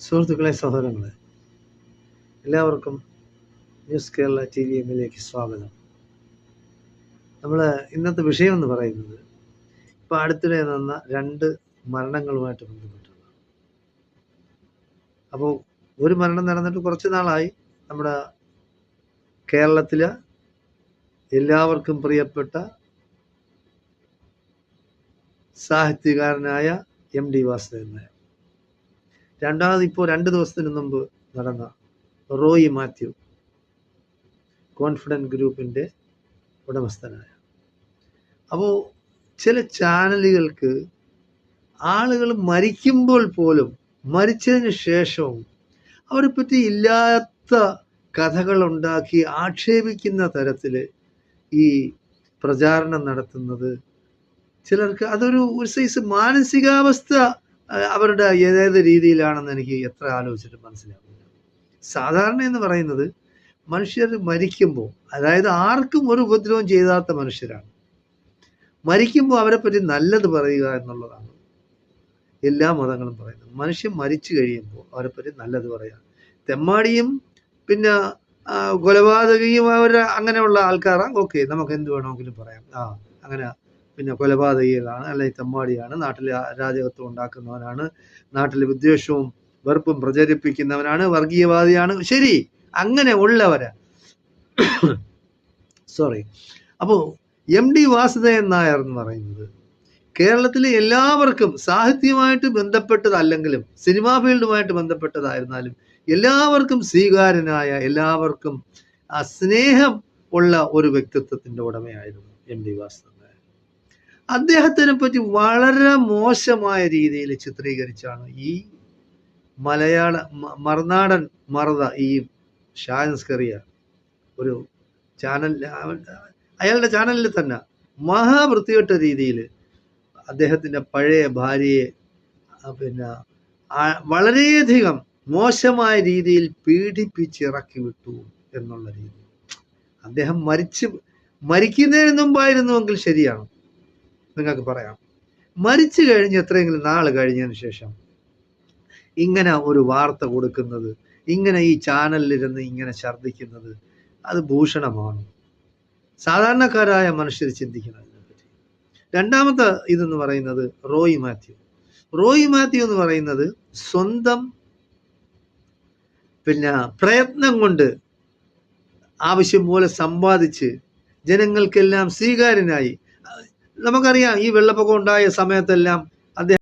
സുഹൃത്തുക്കളെ, സഹോദരങ്ങളെ, എല്ലാവർക്കും ന്യൂസ് കേരള TVMലേക്ക് സ്വാഗതം. നമ്മൾ ഇന്നത്തെ വിഷയം എന്ന് പറയുന്നത് ഇപ്പോൾ അടുത്തിടെ നടന്ന 2 മരണങ്ങളുമായിട്ട് ബന്ധപ്പെട്ടുള്ള. അപ്പോൾ ഒരു മരണം നടന്നിട്ട് കുറച്ച് നാളായി. നമ്മുടെ കേരളത്തിലെ എല്ലാവർക്കും പ്രിയപ്പെട്ട സാഹിത്യകാരനായ MD വാസുദേവൻ നായർ. രണ്ടാമത് ഇപ്പോൾ 2 ദിവസത്തിന് മുമ്പ് നടന്ന റോയി മാത്യു, കോൺഫിഡൻറ്റ് ഗ്രൂപ്പിൻ്റെ ഉടമസ്ഥനായ. അപ്പോൾ ചില ചാനലുകൾക്ക് ആളുകൾ മരിക്കുമ്പോൾ പോലും മരിച്ചതിന് ശേഷവും അവരെ പറ്റി ഇല്ലാത്ത കഥകൾ ഉണ്ടാക്കി ആക്ഷേപിക്കുന്ന തരത്തിൽ ഈ പ്രചാരണം നടത്തുന്നത് ചിലർക്ക് അതൊരു സൈസ് മാനസികാവസ്ഥ അവരുടെ ഏത് രീതിയിലാണെന്ന് എനിക്ക് എത്ര ആലോചിച്ചിട്ട് മനസ്സിലാകുന്നില്ല. സാധാരണ എന്ന് പറയുന്നത് മനുഷ്യർ മരിക്കുമ്പോൾ, അതായത് ആർക്കും ഒരു ഉപദ്രവം ചെയ്താത്ത മനുഷ്യരാണ്, മരിക്കുമ്പോൾ അവരെ പറ്റി നല്ലത് പറയുക എന്നുള്ളതാണ് എല്ലാ മതങ്ങളും പറയുന്നത്. മനുഷ്യൻ മരിച്ചു കഴിയുമ്പോൾ അവരെ പറ്റി നല്ലത് പറയുക. തെമ്മാടിയും പിന്നെ കൊലപാതകയും അങ്ങനെയുള്ള ആൾക്കാരാണ്, ഓക്കെ, നമുക്ക് എന്ത് വേണമെങ്കിലും പറയാം. അങ്ങനെ പിന്നെ കൊലപാതകികളാണ്, അല്ലെങ്കിൽ തെമ്മാടിയാണ്, നാട്ടിൽ അരാജകത്വം ഉണ്ടാക്കുന്നവനാണ്, നാട്ടിൽ വിദ്വേഷവും വെറുപ്പും പ്രചരിപ്പിക്കുന്നവനാണ്, വർഗീയവാദിയാണ്, ശരി, അങ്ങനെ ഉള്ളവരാ. അപ്പോൾ MD വാസുദേവൻ നായർ എന്ന് പറയുന്നത് കേരളത്തിലെ എല്ലാവർക്കും സാഹിത്യമായിട്ട് ബന്ധപ്പെട്ടതല്ലെങ്കിലും സിനിമാ ഫീൽഡുമായിട്ട് ബന്ധപ്പെട്ടതായിരുന്നാലും എല്ലാവർക്കും സ്വീകാര്യനായ, എല്ലാവർക്കും സ്നേഹം ഉള്ള ഒരു വ്യക്തിത്വത്തിന്റെ ഉടമയായിരുന്നു MD വാസുദേവൻ നായർ. അദ്ദേഹത്തിനെ പറ്റി വളരെ മോശമായ രീതിയിൽ ചിത്രീകരിച്ചാണ് ഈ മറുനാടൻ മറുത, ഈ ഷാൻസ്കറിയ ഒരു ചാനൽ, അയാളുടെ ചാനലിൽ തന്നെ മഹാവൃത്തികെട്ട രീതിയിൽ അദ്ദേഹത്തിൻ്റെ പഴയ ഭാര്യയെ പിന്നെ വളരെയധികം മോശമായ രീതിയിൽ പീഡിപ്പിച്ചിറക്കി വിട്ടു എന്നുള്ള രീതി. അദ്ദേഹം മരിക്കുന്നതിന് മുമ്പായിരുന്നുവെങ്കിൽ ശരിയാണ്, നിങ്ങൾക്ക് പറയാം. മരിച്ചു കഴിഞ്ഞ് എത്രയെങ്കിലും നാൾ കഴിഞ്ഞതിന് ശേഷം ഇങ്ങനെ ഒരു വാർത്ത കൊടുക്കുന്നത്, ഇങ്ങനെ ഈ ചാനലിലിരുന്ന് ഇങ്ങനെ ഛർദ്ദിക്കുന്നത്, അത് ഭൂഷണമാണ്. സാധാരണക്കാരായ മനുഷ്യർ ചിന്തിക്കുന്നതിനെപ്പറ്റി. രണ്ടാമത്തെ ഇതെന്ന് പറയുന്നത് റോയി മാത്യു എന്ന് പറയുന്നത് സ്വന്തം പിന്നെ പ്രയത്നം കൊണ്ട് ആവശ്യം പോലെ സമ്പാദിച്ച് ജനങ്ങൾക്കെല്ലാം സ്വീകാര്യനായി. നമുക്കറിയാം, ഈ വെള്ളപ്പൊക്കം ഉണ്ടായ സമയത്തെല്ലാം അദ്ദേഹം